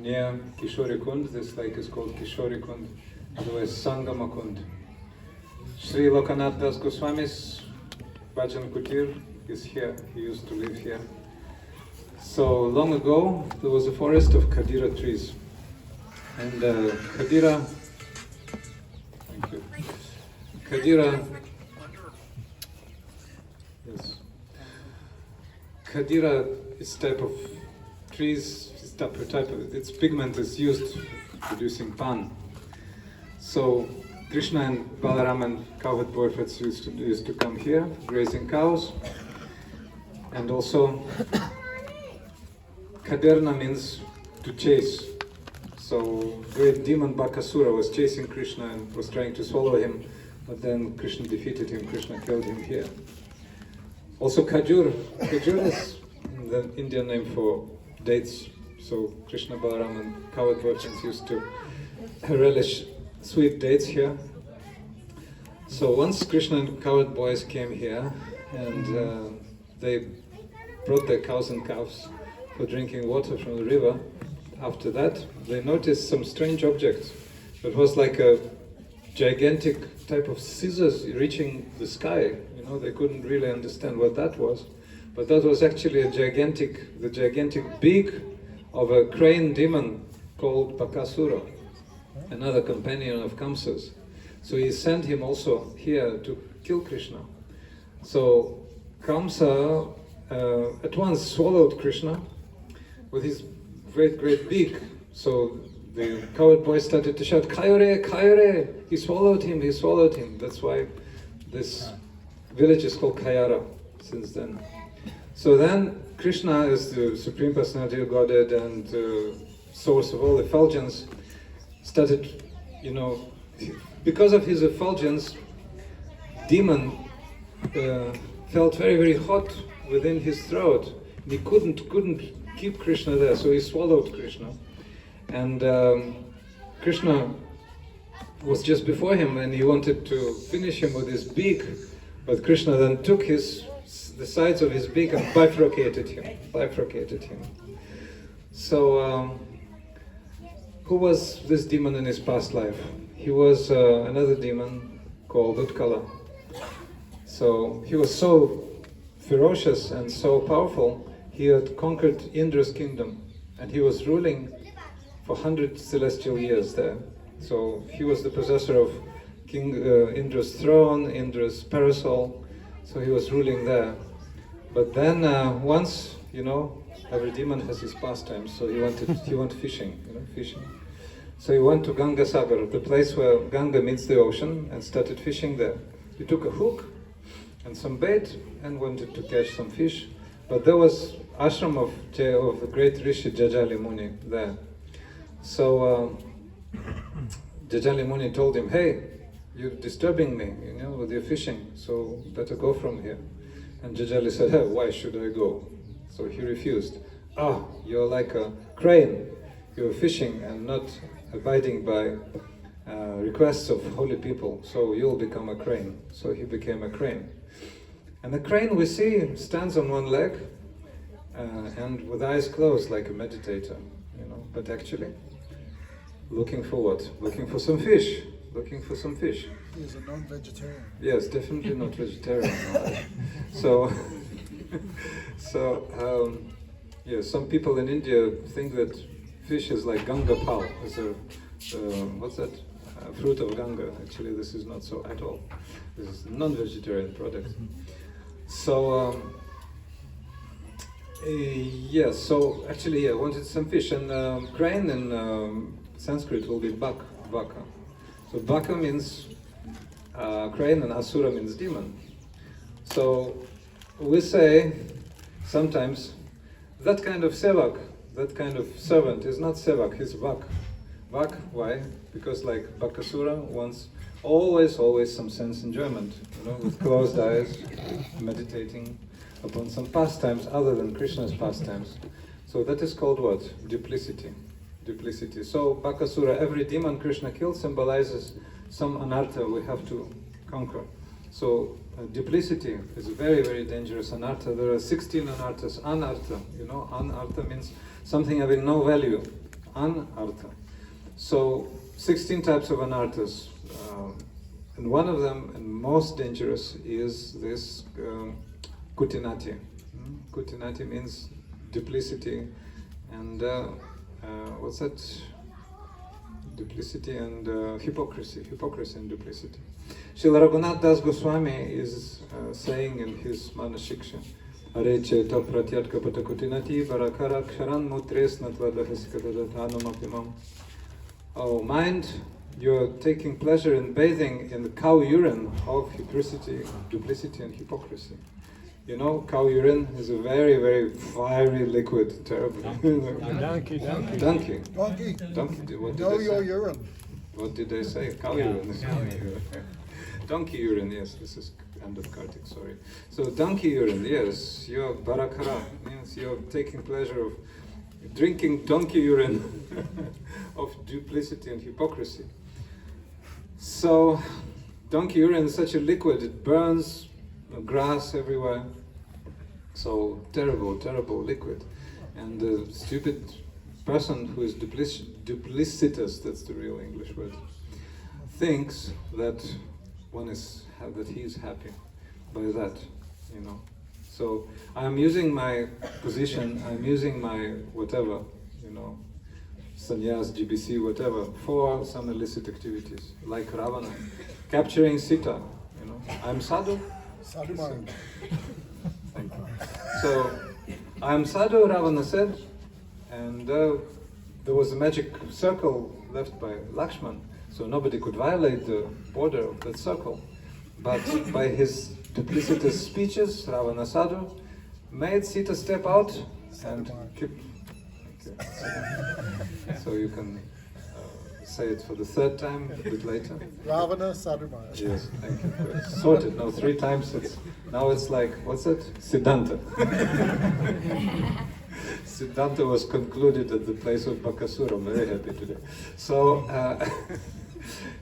near Kishori Kund. This lake is called Kishori Kund, otherwise Sangama Kund. Sri Lokanath Das Goswami's Bhajan Kutir is here. He used to live here. So long ago, there was a forest of Khadira trees. And Khadira, thank you. Khadira, yes. Khadira is type of trees, its pigment is used producing pan. So Krishna and Balaram and cowherd boyfriends used to come here, grazing cows. And also, Kaderna means to chase. So great demon Bakasura was chasing Krishna and was trying to swallow him, but then Krishna defeated him, Krishna killed him here. Also Khajur. Khajur is the Indian name for dates. So Krishna, Balaram and cowherd boyfriends used to relish sweet dates here. So once Krishna and cowherd boys came here and they brought their cows and calves for drinking water from the river. After that, they noticed some strange object. It was like a gigantic type of scissors reaching the sky. You know, they couldn't really understand what that was. But that was actually the gigantic beak of a crane demon called Bakasura, another companion of Kamsa's. So he sent him also here to kill Krishna. So Kamsa at once swallowed Krishna with his great beak. So the cowherd boy started to shout, Kayore, Kayore! He swallowed him, he swallowed him. That's why this village is called Kayara since then. So then Krishna is the Supreme Personality of Godhead and source of all effulgence, started, you know, because of his effulgence, demon felt very hot within his throat. He couldn't keep Krishna there, so he swallowed Krishna. And Krishna was just before him and he wanted to finish him with his beak, but Krishna then took the sides of his beak and bifurcated him. So who was this demon in his past life? He was another demon called Utkala. So he was so ferocious and so powerful, he had conquered Indra's kingdom and he was ruling for 100 celestial years there. So he was the possessor of King Indra's throne, Indra's parasol, so he was ruling there. But then once, you know, every demon has his pastimes, so he went fishing, fishing. So he went to Ganga Sagar, the place where Ganga meets the ocean, and started fishing there. He took a hook and some bait and wanted to catch some fish, but there was ashram of the great Rishi Jajali Muni there. So Jajali Muni told him, hey, you're disturbing me, with your fishing, so better go from here. And Jajali said, hey, why should I go? So he refused. You're like a crane. You're fishing and not abiding by requests of holy people, so you'll become a crane. So he became a crane. And the crane we see stands on one leg and with eyes closed like a meditator, but actually looking for what? Looking for some fish. He is a non-vegetarian. Yes, definitely not vegetarian. So some people in India think that fish is like Ganga pal, is what's that? Fruit of Ganga. Actually, this is not so at all. This is a non-vegetarian product. So so actually, I wanted some fish, and crane in Sanskrit will be baka. So baka means crane and asura means demon. So we say sometimes that kind of sevak, that kind of servant is not sevak, he's vak. Vak, why? Because like Bakasura wants always some sense enjoyment, with closed eyes, meditating upon some pastimes other than Krishna's pastimes. So that is called what? Duplicity. So Bakasura, every demon Krishna kills, symbolizes some anartha we have to conquer. So duplicity is a very dangerous anartha. There are 16 anarthas. Anartha, anartha means something having no value. anartha. So 16 types of anarthas, and one of them, and most dangerous, is this kutinati. Kutinati means duplicity and what's that? Duplicity and hypocrisy and duplicity. Srila Raghunath Das Goswami is saying in his Manashiksha, Areche tapratyatka patakutinati varakara ksharan mutres natvadahasikadathanumapimam. Oh mind, you're taking pleasure in bathing in the cow urine of duplicity and hypocrisy. You know, cow urine is a very, very fiery liquid, terrible. Donkey. What did Know they your say? urine. What did they say? Cow urine. Donkey urine, yes, this is end of Kartik, sorry. So donkey urine, yes, you're barakara, means you're taking pleasure of drinking donkey urine of duplicity and hypocrisy. So donkey urine is such a liquid, it burns grass everywhere. So terrible liquid. And the stupid person who is duplicitous, that's the real English word, thinks that that he's happy by that, you know. So I'm using my position, I'm using my whatever, you know, sannyas, GBC, whatever, for some illicit activities, like Ravana, capturing Sita, you know. I'm Sadhu. Sadhu Maharaj. Thank you. So, I'm Sadhu, Ravana said, and there was a magic circle left by Lakshman, so nobody could violate the border of that circle. But by his duplicitous speeches, Ravana Sadhu made Sita step out and keep. Okay. So you can say it for the third time a bit later. Ravana Sadhu Maharaj. Yes, thank you. Good. Sorted. Now 3 times. Now it's like, what's it? Siddhanta. Siddhanta was concluded at the place of Bakasura. I'm very happy today. So,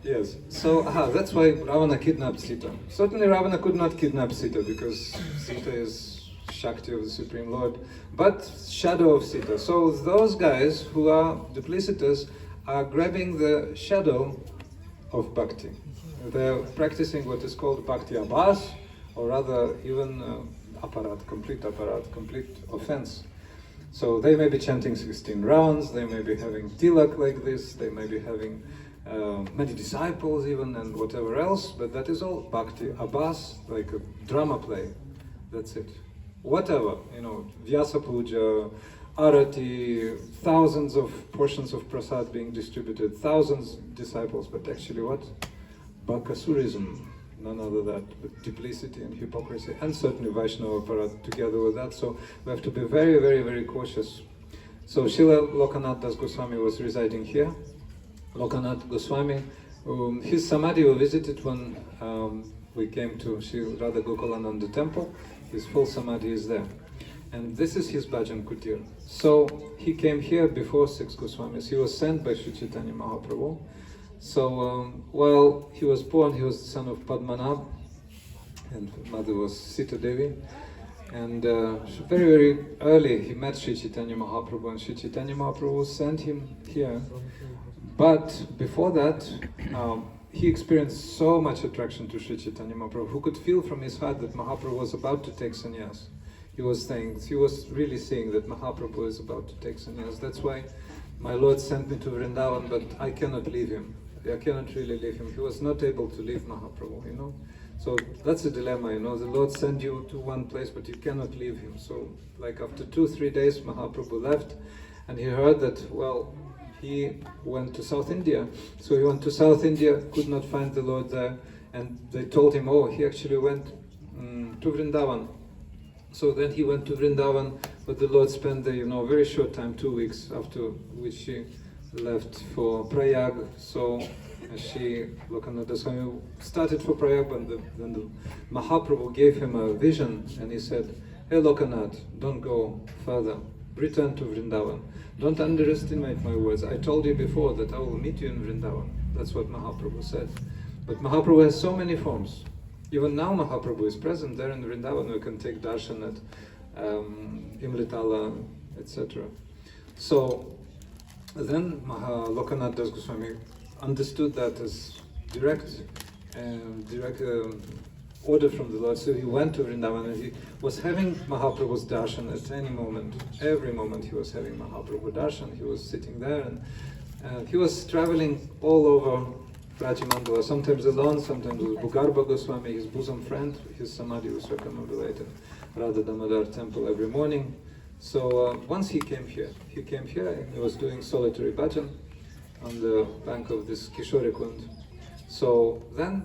yes. So, that's why Ravana kidnapped Sita. Certainly Ravana could not kidnap Sita because Sita is Shakti of the Supreme Lord, but shadow of Sita. So those guys who are duplicitous are grabbing the shadow of bhakti. They're practicing what is called bhakti abhas, or rather even complete offense. So they may be chanting 16 rounds, they may be having tilak like this, they may be having many disciples even, and whatever else, but that is all bhakti abhas, like a drama play. That's it. Whatever, you know, Vyasa Puja, Arati, thousands of portions of prasad being distributed, thousands disciples, but actually what? Bakasurism, none other than that, but duplicity and hypocrisy, and certainly Vaishnava Parat together with that, so we have to be very, very, very cautious. So Srila Lokanath Das Goswami was residing here. Lokanath Goswami, his samadhi we visited when we came to Sri Radha Gokulananda temple. His full samadhi is there. And this is his bhajan kutir. So he came here before 6 Goswamis. He was sent by Sri Chaitanya Mahaprabhu. So while he was born, he was the son of Padmanabh, and mother was Sita Devi. And very, very early he met Sri Chaitanya Mahaprabhu, and Sri Chaitanya Mahaprabhu sent him here. But before that, he experienced so much attraction to Sri Chaitanya Mahaprabhu, who could feel from his heart that Mahaprabhu was about to take sannyas. He was really seeing that Mahaprabhu is about to take sannyas. That's why my Lord sent me to Vrindavan, but I cannot leave him. I cannot really leave him. He was not able to leave Mahaprabhu, you know. So that's a dilemma, you know. The Lord sent you to one place, but you cannot leave him. So like after 2-3 days, Mahaprabhu left, and he heard that, well, he went to South India. So he went to South India, could not find the Lord there, and they told him, oh, he actually went to Vrindavan. So then he went to Vrindavan, but the Lord spent there, you know, very short time, 2 weeks, after which he left for Prayag. So Sri Lokanath Swami started for Prayag, and then the Mahaprabhu gave him a vision, and he said, hey Lokanath, don't go further, return to Vrindavan. Don't underestimate my words. I told you before that I will meet you in Vrindavan. That's what Mahaprabhu said. But Mahaprabhu has so many forms. Even now Mahaprabhu is present there in Vrindavan. We can take darshan at Imritala, etc. So Then Lokanath Das Goswami understood that as direct order from the Lord. So he went to Vrindavan and he was having Mahaprabhu's darshan at any moment. Every moment he was having Mahaprabhu darshan. He was sitting there and he was traveling all over Rajamandala, sometimes alone, sometimes with Bhugarbha Goswami, his bosom friend. His samadhi was circumambulated Radha Damodar temple every morning. So once he came here and he was doing solitary bhajan on the bank of this Kishore Kund. So then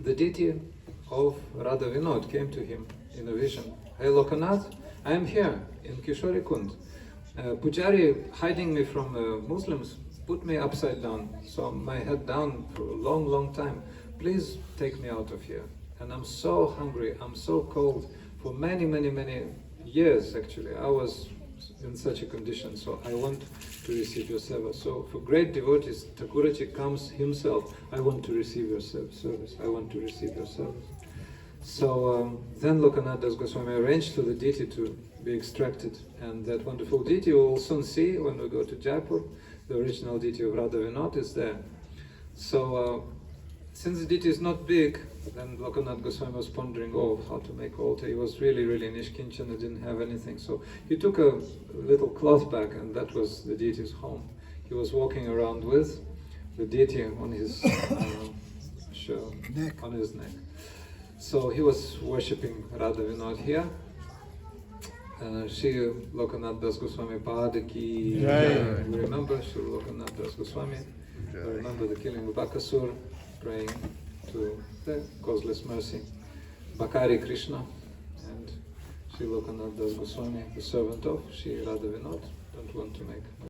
the deity of Radha Vinod came to him in a vision. Hey Lokanath, I am here in Kishore Kund. Pujari hiding me from Muslims put me upside down, so my head down for a long, long time. Please take me out of here. And I'm so hungry, I'm so cold. For many, many, many years actually, I was in such a condition, so I want to receive your seva. So for great devotees, Thakuraji comes himself, I want to receive your service, I want to receive your service. So then Lokanath Das Goswami arranged for the deity to be extracted, and that wonderful deity we will soon see when we go to Jaipur. The original deity of Radha Vinod is there. So since the deity is not big, then Lokanath Goswami was pondering, how to make altar. He was really, really nishkinchana, didn't have anything. So he took a little cloth bag, and that was the deity's home. He was walking around with the deity on his neck. So he was worshipping Radha Vinod here. Shri Lokanath Das Goswami Padaki. We remember Shri Lokanath Das Goswami. We remember the killing of Bakasur, praying to the causeless mercy. Bakari Krishna and Shri Lokanath Das Goswami, the servant of Shri Radha Vinod, don't want to make